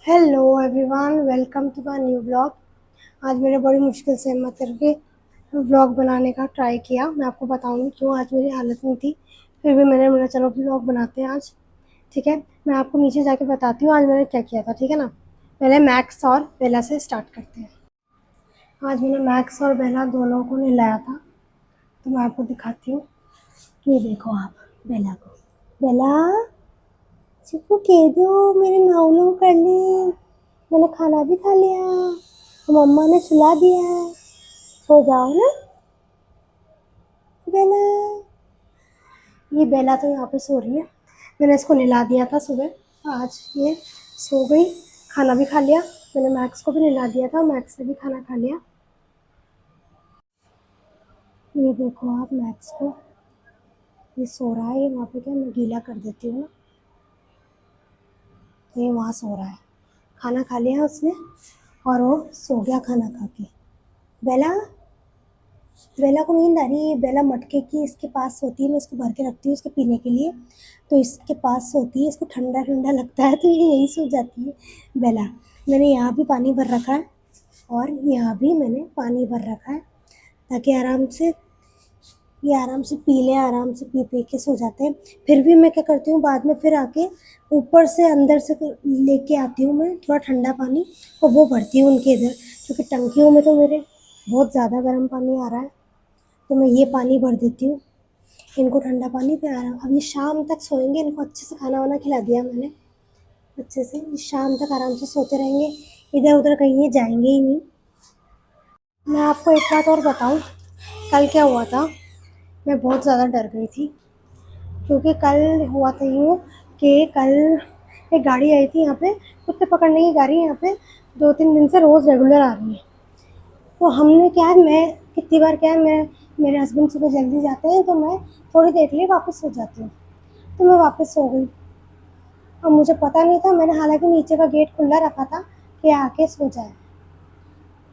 Hello everyone, welcome to my new blog. आज मैंने बड़ी मुश्किल से हिम्मत करके ब्लॉग बनाने का ट्राई किया। मैं आपको बताऊंगी क्यों आज मेरी हालत नहीं थी, फिर भी मैंने बोला चलो ब्लॉग बनाते हैं आज। ठीक है, मैं आपको नीचे जाके बताती हूँ आज मैंने क्या किया था। ठीक है ना, पहले मैक्स और बेला से स्टार्ट करते हैं। आज मैंने मैक्स और बेला दोनों को नहलाया था, तो मैं आपको दिखाती हूँ। ये देखो आप बेला को। बेला चिकू कह दो, मेरे नाव नाव कर ली। मैंने खाना भी खा लिया, मम्मा ने सुला दिया है। सो जाओ ना बेला। ये बेला तो यहाँ पे सो रही है। मैंने इसको नहला दिया था सुबह, आज ये सो गई। खाना भी खा लिया, मैंने मैक्स को भी नहला दिया था, मैक्स ने भी खाना खा लिया। ये देखो आप मैक्स को, ये सो रहा है। ये वहाँ पे क्या मैं गीला कर देती हूँ ना, ये वहाँ सो रहा है। खाना खा लिया उसने और वो सो गया खाना खा के। बेला, बेला को नींद आ रही है। बेला मटके की इसके पास सोती है, मैं इसको भर के रखती हूँ उसके पीने के लिए, तो इसके पास सोती है। इसको ठंडा ठंडा लगता है तो ये यहीं सो जाती है बेला। मैंने यहाँ भी पानी भर रखा है और यहाँ भी मैंने पानी भर रखा है, ताकि आराम से पी ले, आराम से पी पी के सो जाते हैं। फिर भी मैं क्या करती हूँ, बाद में फिर आके ऊपर से अंदर से लेके आती हूँ मैं थोड़ा ठंडा पानी, और वो भरती हूँ उनके इधर, क्योंकि टंकियों में तो मेरे बहुत ज़्यादा गर्म पानी आ रहा है, तो मैं ये पानी भर देती हूँ इनको ठंडा पानी। फिर आराम, अब ये शाम तक सोएंगे। इनको अच्छे से खाना वाना खिला दिया मैंने अच्छे से, ये शाम तक आराम से सोते रहेंगे, इधर उधर कहीं ये जाएंगे ही नहीं। मैं आपको एक बात और बताऊँ, कल क्या हुआ था। मैं बहुत ज़्यादा डर गई थी, क्योंकि कल हुआ था यूँ कि कल एक गाड़ी आई थी यहाँ पे, कुत्ते पकड़ने की गाड़ी यहाँ पे 2-3 दिन से रोज़ रेगुलर आ रही है। तो हमने क्या है, मैं कितनी बार क्या है, मैं मेरे हस्बैंड सुबह जल्दी जाते हैं तो मैं थोड़ी देर के लिए वापस सो जाती हूँ, तो मैं वापस सो गई। और मुझे पता नहीं था, मैंने हालांकि नीचे का गेट खुला रखा था कि आके सो जाए।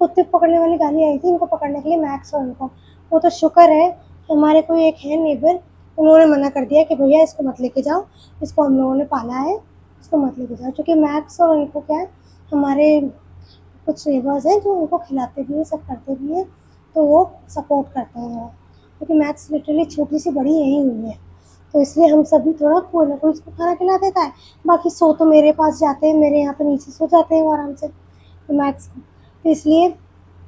कुत्ते पकड़ने वाली गाड़ी आई थी इनको पकड़ने के लिए, मैक्स और उनको। वो तो शुक्र है कि हमारे कोई एक है नेबर, उन्होंने मना कर दिया कि भैया इसको मत लेके जाओ, इसको हम लोगों ने पाला है, इसको मत लेके जाओ। क्योंकि मैक्स और उनको क्या है, हमारे कुछ नेबर्स हैं जो उनको खिलाते भी हैं, सब करते भी हैं, तो वो सपोर्ट करते हैं। क्योंकि मैक्स लिटरली छोटी सी बड़ी यही हुई है, तो इसलिए हम सभी थोड़ा कोई ना कोई इसको खाना खिला देता है। बाकी सो तो मेरे पास जाते हैं, मेरे यहाँ पे नीचे सो जाते हैं वो आराम से, तो मैक्स को, तो इसलिए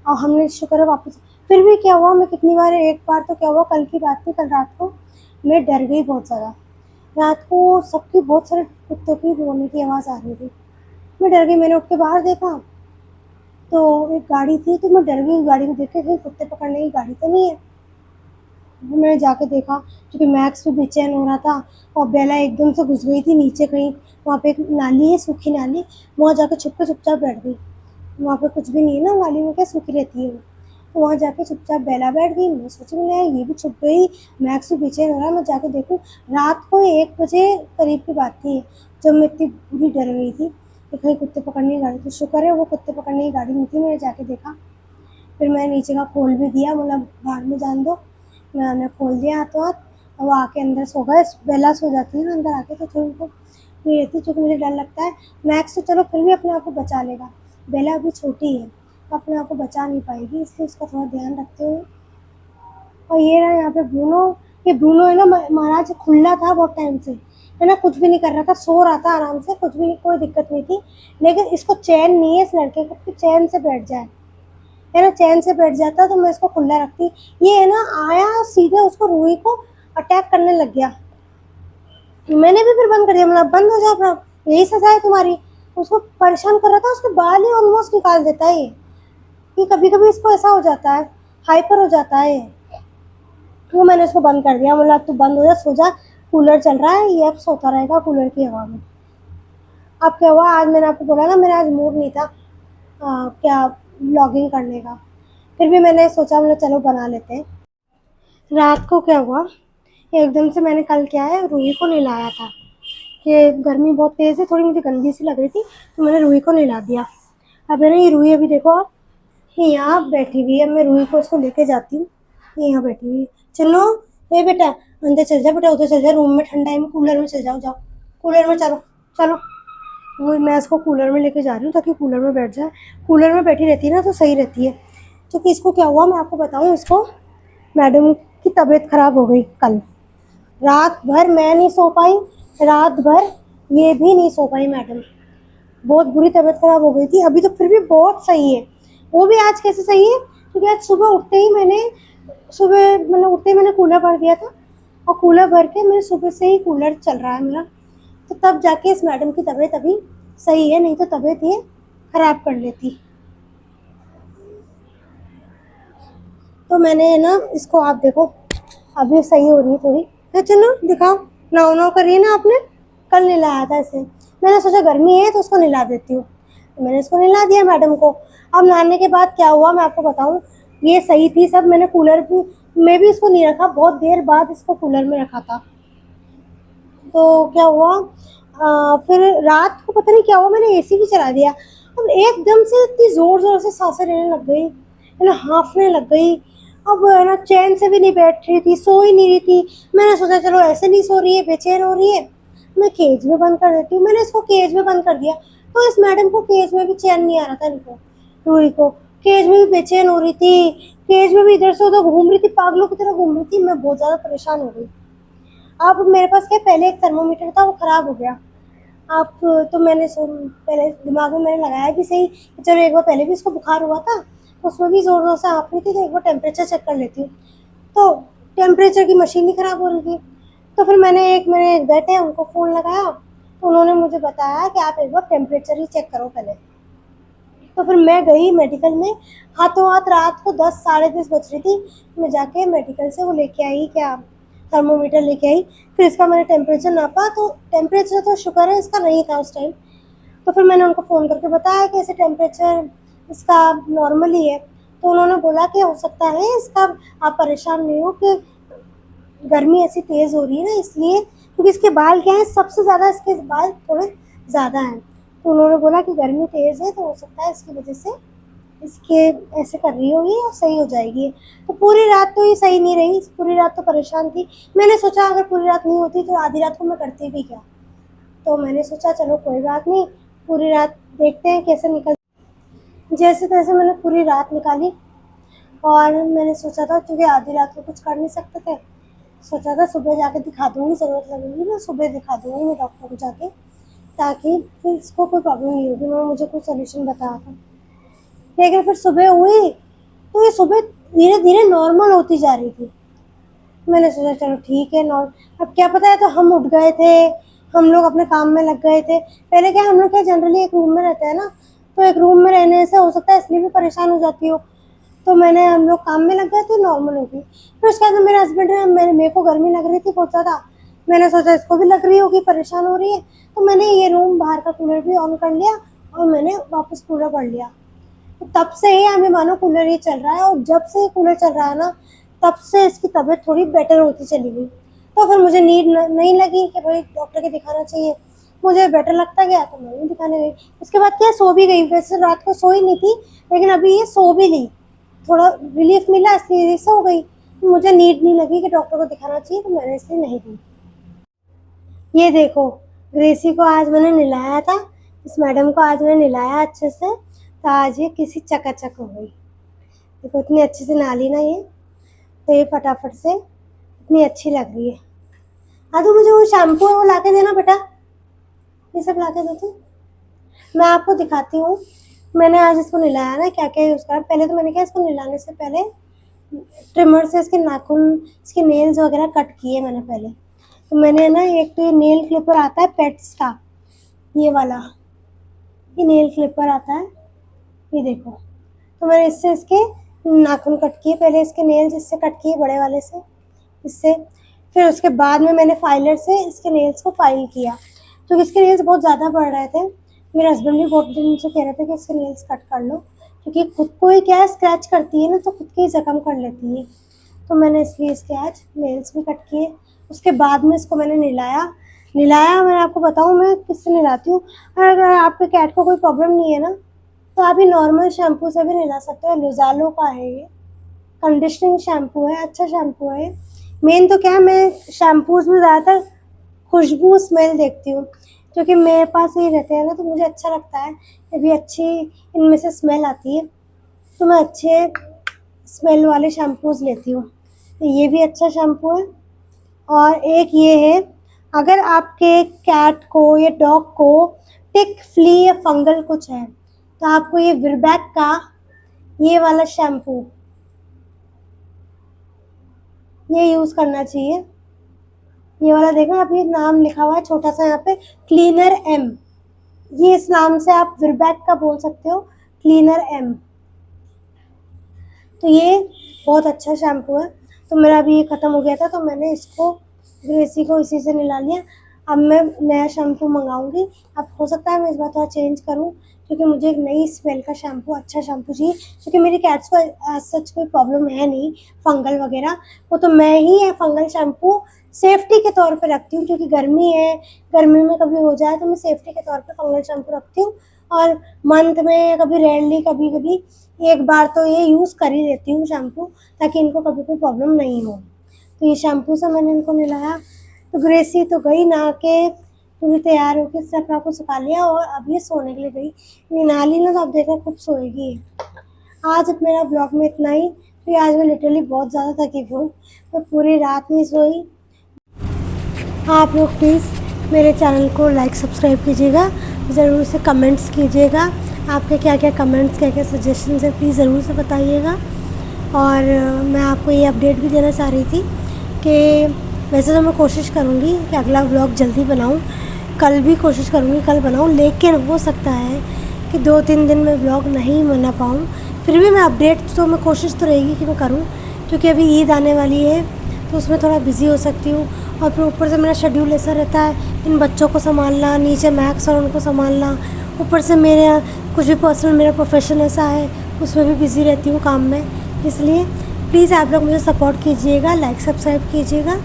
और हमने शुक्र है वापस। फिर भी क्या हुआ, मैं कितनी बार, एक बार तो क्या हुआ, कल की बात थी, कल रात को मैं डर गई बहुत ज़्यादा। रात को सबकी बहुत सारे कुत्तों की रोने की आवाज़ आ रही थी, मैं डर गई। मैंने उठ के बाहर देखा तो एक गाड़ी थी, तो मैं डर गई गाड़ी को देख के, कहीं कुत्ते पकड़ने की गाड़ी तो नहीं है। मैंने जाके देखा, क्योंकि मैक्स भी बेचैन हो रहा था, और बेला एकदम से घुस गई थी नीचे कहीं। वहाँ पे एक नाली है, सूखी नाली, वहाँ जाके छुप के चुपचाप बैठ गई। वहाँ पे कुछ भी नहीं है ना, नाली में क्या सूखी रहती है, तो वहाँ जाके चुपचाप बेला बैठ गई। मैं सोची मैं ये भी छुप गई, मैक्स भी बेचैन हो रहा है, मैं जाके देखूँ। रात को 1 बजे करीब की बात थी, जब मैं इतनी बुरी डर गई थी कि कहीं कुत्ते पकड़ने की गाड़ी, तो शुक्र है वो कुत्ते पकड़ने की गाड़ी नहीं थी। मैंने जाके देखा, फिर मैंने नीचे का खोल भी दिया, मतलब बाहर में जान दो, मैंने खोल दिया हाथों हाथ। और वो आके अंदर सो गए। बेला सो जाती है ना अंदर आके, तो फिर उनको नहीं रहती, क्योंकि मुझे डर लगता है। मैक्स तो चलो फिर भी अपने आप को बचा लेगा, बेला अभी छोटी है तो अपने आप को बचा नहीं पाएगी, इसलिए उसका थोड़ा ध्यान रखते हुए। और ये रहा यहाँ पे ब्रूनो। ये ब्रूनो है ना, महाराज खुला था बहुत टाइम से, है ना, कुछ भी नहीं कर रहा था, सो रहा था आराम से, कुछ भी नहीं, कोई दिक्कत नहीं थी। लेकिन इसको चैन नहीं है इस लड़के को कि चैन से बैठ जाए, है ना, चैन से बैठ जाता तो मैं इसको खुला रखती। ये है ना, आया सीधे उसको, रूही को अटैक करने लग गया। मैंने भी फिर बंद कर दिया, मतलब बंद हो जाए अपना, यही सजा है तुम्हारी। उसको परेशान कर रहा था, उसके बाल ही ऑलमोस्ट निकाल देता है ये कभी कभी इसको ऐसा हो जाता है, हाइपर हो जाता है। तो मैंने इसको बंद कर दिया, मतलब तू बंद हो जा, सो जा, कूलर चल रहा है, ये अब सोता रहेगा कूलर की हवा में। अब क्या हुआ, आज मैंने आपको बोला ना मेरा आज मूड नहीं था क्या ब्लॉगिंग करने का, फिर भी मैंने सोचा मतलब चलो बना लेते हैं। रात को क्या हुआ, एकदम से मैंने कल क्या है, रूही को नहलाया था कि गर्मी बहुत तेज़ है, थोड़ी मुझे गंदी सी लग रही थी, तो मैंने रूही को नहला दिया। अब है ना, ये रूही अभी देखो आप, ये यहाँ बैठी हुई है। मैं रूही को उसको लेके जाती हूँ, ये यहाँ बैठी हुई है। चलो ये बेटा, अंदर चल जा बेटा, उधर चल जा, रूम में ठंडा है, कूलर में चल जाओ, जाओ कूलर में, चलो चलो। मैं इसको कूलर में लेके जा रही हूँ ताकि कूलर में बैठ जाए। कूलर में बैठी रहती है ना तो सही रहती है। क्योंकि इसको क्या हुआ मैं आपको बताऊँ, इसको मैडम की तबीयत ख़राब हो गई कल। रात भर मैं नहीं सो पाई, रात भर ये भी नहीं सो पाई मैडम। बहुत बुरी तबीयत ख़राब हो गई थी। अभी तो फिर भी बहुत सही है। वो भी आज कैसे सही है, क्योंकि आज सुबह मतलब उठते ही मैंने कूलर भर दिया था, और कूलर भर के मेरे सुबह से ही कूलर चल रहा है मेरा। तो तब जाके इस मैडम की तबीयत अभी सही है, नहीं तो तबीयत ये ख़राब कर लेती। तो मैंने ना इसको, आप देखो अभी सही हो रही है थोड़ी। तो चलो दिखाओ, नाव नाव कर रही है ना आपने। कल नहलाया था इसे, मैंने सोचा गर्मी है तो उसको नहला देती हूँ, तो मैंने इसको नहला दिया मैडम को। अब नहाने के बाद क्या हुआ मैं आपको बताऊँ, ये सही थी सब। मैंने कूलर भी में भी इसको नहीं रखा, बहुत देर बाद इसको कूलर में रखा था। तो क्या हुआ, फिर रात को पता नहीं क्या हुआ, मैंने एसी भी चला दिया। अब एकदम से इतनी ज़ोर ज़ोर से सांसें लेने लग गई, है ना, हाँफने लग गई। अब है ना चैन से भी नहीं बैठ रही थी, सो ही नहीं रही थी। मैंने सोचा चलो ऐसे नहीं सो रही है, बेचैन हो रही है, मैं केज में बंद कर देती हूँ। मैंने इसको केज में बंद कर दिया। तो इस मैडम को केज में भी चैन नहीं आ रहा था, इनको रूही को केज में भी बेचैन हो रही थी। केज में भी इधर से उधर घूम रही थी, पागलों की तरह घूम रही थी। मैं बहुत ज़्यादा परेशान हो गई। अब मेरे पास क्या, पहले एक थर्मोमीटर था वो ख़राब हो गया। आप तो मैंने पहले दिमाग में मैंने लगाया भी सही कि चलो एक बार पहले भी इसको बुखार हुआ था, उसमें भी ज़ोर ज़ोर से हाँफ रही थी, तो एक बार टेम्परेचर चेक कर लेती हूँ। तो टेम्परेचर की मशीन ही ख़राब हो रही थी। तो फिर मैंने एक बैठे उनको फ़ोन लगाया, तो उन्होंने मुझे बताया कि आप एक बार टेम्परेचर ही चेक करो पहले। तो फिर मैं गई मेडिकल में, हाथों हाथ रात को 10 साढ़े 10 बज रही थी, मैं जाके मेडिकल से वो लेके आई, क्या थर्मोमीटर लेके आई। फिर इसका मैंने टेम्परेचर नापा, तो टेम्परेचर तो शुक्र है इसका नहीं था उस टाइम। तो फिर मैंने उनको फ़ोन करके बताया कि ऐसे टेम्परेचर इसका नॉर्मल ही है। तो उन्होंने बोला कि हो सकता है इसका, आप परेशान नहीं हो कि गर्मी ऐसी तेज़ हो रही है ना इसलिए, क्योंकि इसके बाल क्या है, सबसे ज़्यादा इसके बाल थोड़े ज़्यादा हैं। तो उन्होंने बोला कि गर्मी तेज़ है तो हो सकता है इसकी वजह से इसके ऐसे कर रही होगी और सही हो जाएगी। तो पूरी रात तो ये सही नहीं रही, पूरी रात तो परेशान थी। मैंने सोचा अगर पूरी रात नहीं होती तो आधी रात को मैं करती भी क्या। तो मैंने सोचा चलो कोई बात नहीं, पूरी रात देखते हैं कैसे निकल। जैसे तैसे मैंने पूरी रात निकाली, और मैंने सोचा था क्योंकि आधी रात को कुछ कर नहीं सकते थे, सोचा था सुबह जाके दिखा दूँगी, ज़रूरत लगेगी मैं सुबह दिखा दूँगी मैं डॉक्टर को जाके, ताकि फिर इसको कोई प्रॉब्लम नहीं होगी। उन्होंने मुझे कोई सॉल्यूशन बताया था। लेकिन फिर सुबह हुई तो ये सुबह धीरे धीरे नॉर्मल होती जा रही थी। मैंने सोचा चलो ठीक है नॉर्मल, अब क्या पता है, तो हम उठ गए थे, हम लोग अपने काम में लग गए थे। पहले क्या, हम लोग क्या जनरली एक रूम में रहते हैं ना, तो एक रूम में रहने से हो सकता है इसलिए भी परेशान हो जाती हो। तो हम लोग काम में लग गए थे, नॉर्मल हो गई। फिर उसके बाद मेरे हस्बैंड ने, मेरे को गर्मी लग रही थी बहुत ज़्यादा, मैंने सोचा इसको भी लग रही होगी, परेशान हो रही है, तो मैंने ये रूम बाहर का कूलर भी ऑन कर लिया, और मैंने वापस कूलर कर लिया। तो तब से ही हमें मानो कूलर ही चल रहा है, और जब से कूलर चल रहा है ना, तब से इसकी तबीयत थोड़ी बेटर होती चली गई। तो फिर मुझे नीड नहीं लगी कि भाई डॉक्टर के दिखाना चाहिए, मुझे बेटर लगता गया तो मैं दिखाने गई। उसके बाद क्या, सो भी गई, वैसे रात को सोई नहीं थी, लेकिन अभी ये सो भी ली, थोड़ा रिलीफ मिला इसलिए सो गई। मुझे नीड नहीं लगी कि डॉक्टर को दिखाना चाहिए, तो मैंने इसलिए नहीं दी। ये देखो, ग्रेसी को आज मैंने नहलाया था, इस मैडम को आज मैंने नहलाया अच्छे से, तो आज ये किसी चकाचक हो गई। देखो इतनी अच्छे से नहा ली ना ये, तो ये फटाफट से इतनी अच्छी लग रही है। हाँ तो मुझे वो शैम्पू है वो ला के देना बेटा, ये सब ला के दो तो मैं आपको दिखाती हूँ। मैंने आज इसको नहलाया ना, क्या क्या यूज़ करा। पहले तो मैंने क्या, इसको नहलाने से पहले ट्रिमर से इसके नाखून, इसके नेल्स वगैरह कट किए मैंने पहले। तो मैंने ना, एक तो ये नेल क्लिपर आता है पेट्स का, ये वाला, ये नेल क्लिपर आता है, ये देखो। तो मैंने इससे इसके नाखून कट किए, पहले इसके नेल्स इससे कट किए बड़े वाले से, इससे। फिर उसके बाद में मैंने फाइलर से इसके नेल्स को फाइल किया, क्योंकि इसके नेल्स बहुत ज़्यादा बढ़ रहे थे। मेरे हस्बैंड भी बहुत दिन से कह रहे थे कि इसके नेल्स कट कर लो, क्योंकि खुद को ही क्या है, स्क्रैच करती है ना, तो खुद के ही ज़ख्म कर लेती है। तो मैंने इसलिए इसके आज नेल्स भी कट किए। उसके बाद में इसको मैंने नहलाया। मैं आपको बताऊँ मैं किससे नहलाती हूँ। अगर आपके कैट को कोई प्रॉब्लम नहीं है ना, तो आप ये नॉर्मल शैम्पू से भी नहला सकते हो। लुज़ालो का है ये, कंडीशनिंग शैम्पू है, अच्छा शैम्पू है। मेन तो क्या है, मैं शैम्पूज़ में ज़्यादातर खुशबू स्मेल देखती हूँ। क्योंकि मेरे पास ये रहते हैं ना, तो मुझे अच्छा लगता है। ये भी अच्छी इनमें से स्मेल आती है, तो मैं अच्छे स्मेल वाले शैम्पूज़ लेती हूँ। तो ये भी अच्छा शैम्पू है। और एक ये है, अगर आपके कैट को या डॉग को टिक, फ्ली या फंगल कुछ है, तो आपको ये विरबैक का ये वाला शैम्पू ये यूज़ करना चाहिए। ये वाला देखो, अभी नाम लिखा हुआ है छोटा सा यहाँ पे, क्लीनर एम। ये इस नाम से आप विरबैक का बोल सकते हो, क्लीनर एम। तो ये बहुत अच्छा शैम्पू है। तो मेरा अभी ये ख़त्म हो गया था, तो मैंने इसको ग्रेसी को इसी से निला लिया। अब मैं नया शैम्पू मंगाऊंगी। अब हो सकता है मैं इस बार थोड़ा चेंज करूँ, क्योंकि मुझे एक नई स्मेल का शैम्पू, अच्छा शैम्पू चाहिए। क्योंकि मेरी कैट्स को एज सच कोई प्रॉब्लम है नहीं फंगल वगैरह, वो तो मैं ही है फंगल शैम्पू सेफ्टी के तौर पे रखती हूँ, क्योंकि गर्मी है, गर्मी में कभी हो जाए तो मैं सेफ्टी के तौर पे फंगल शैम्पू रखती हूँ। और मंथ में कभी रेयरली, कभी कभी एक बार तो ये यूज़ कर ही लेती हूँ शैम्पू, ताकि इनको कभी कोई प्रॉब्लम नहीं हो। तो ये शैम्पू से मैंने इनको मिलाया। तो ग्रेसी तो गई नहा के, पूरी तैयार होकर सिर्फ अपना को सुखा लिया, और अब ये सोने के लिए गई। ये नहा ली ना, तो अब देखना खूब सोएगी। आज मेरा ब्लॉग में इतना ही, क्योंकि आज मैं लिटरली बहुत ज़्यादा थकी हुई हूँ। मैं पूरी रात नहीं सोई। आप लोग प्लीज़ मेरे चैनल को लाइक सब्सक्राइब कीजिएगा, ज़रूर से कमेंट्स कीजिएगा। आपके क्या क्या कमेंट्स, क्या क्या सजेशंस है, प्लीज़ ज़रूर से बताइएगा। और मैं आपको ये अपडेट भी देना चाह रही थी कि वैसे तो मैं कोशिश करूँगी कि अगला व्लॉग जल्दी बनाऊँ, कल भी कोशिश करूँगी कल बनाऊँ, लेकिन हो सकता है कि 2-3 दिन में व्लॉग नहीं बना पाऊँ। फिर भी मैं अपडेट तो मैं कोशिश तो रहेगी कि मैं करूँ, क्योंकि अभी ईद आने वाली है, तो उसमें थोड़ा बिज़ी हो सकती हूँ। और फिर ऊपर से मेरा शेड्यूल ऐसा रहता है, इन बच्चों को संभालना, नीचे मैक्स और उनको संभालना, ऊपर से मेरे कुछ भी पर्सनल मेरा प्रोफेशन ऐसा है, उसमें भी बिज़ी रहती हूँ काम में। इसलिए प्लीज़ आप लोग मुझे सपोर्ट कीजिएगा, लाइक सब्सक्राइब कीजिएगा।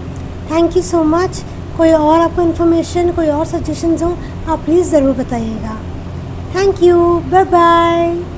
Thank you so much. कोई और आपको इन्फॉर्मेशन, कोई और सजेशंस हो, आप प्लीज़ ज़रूर बताइएगा। Thank you, bye bye.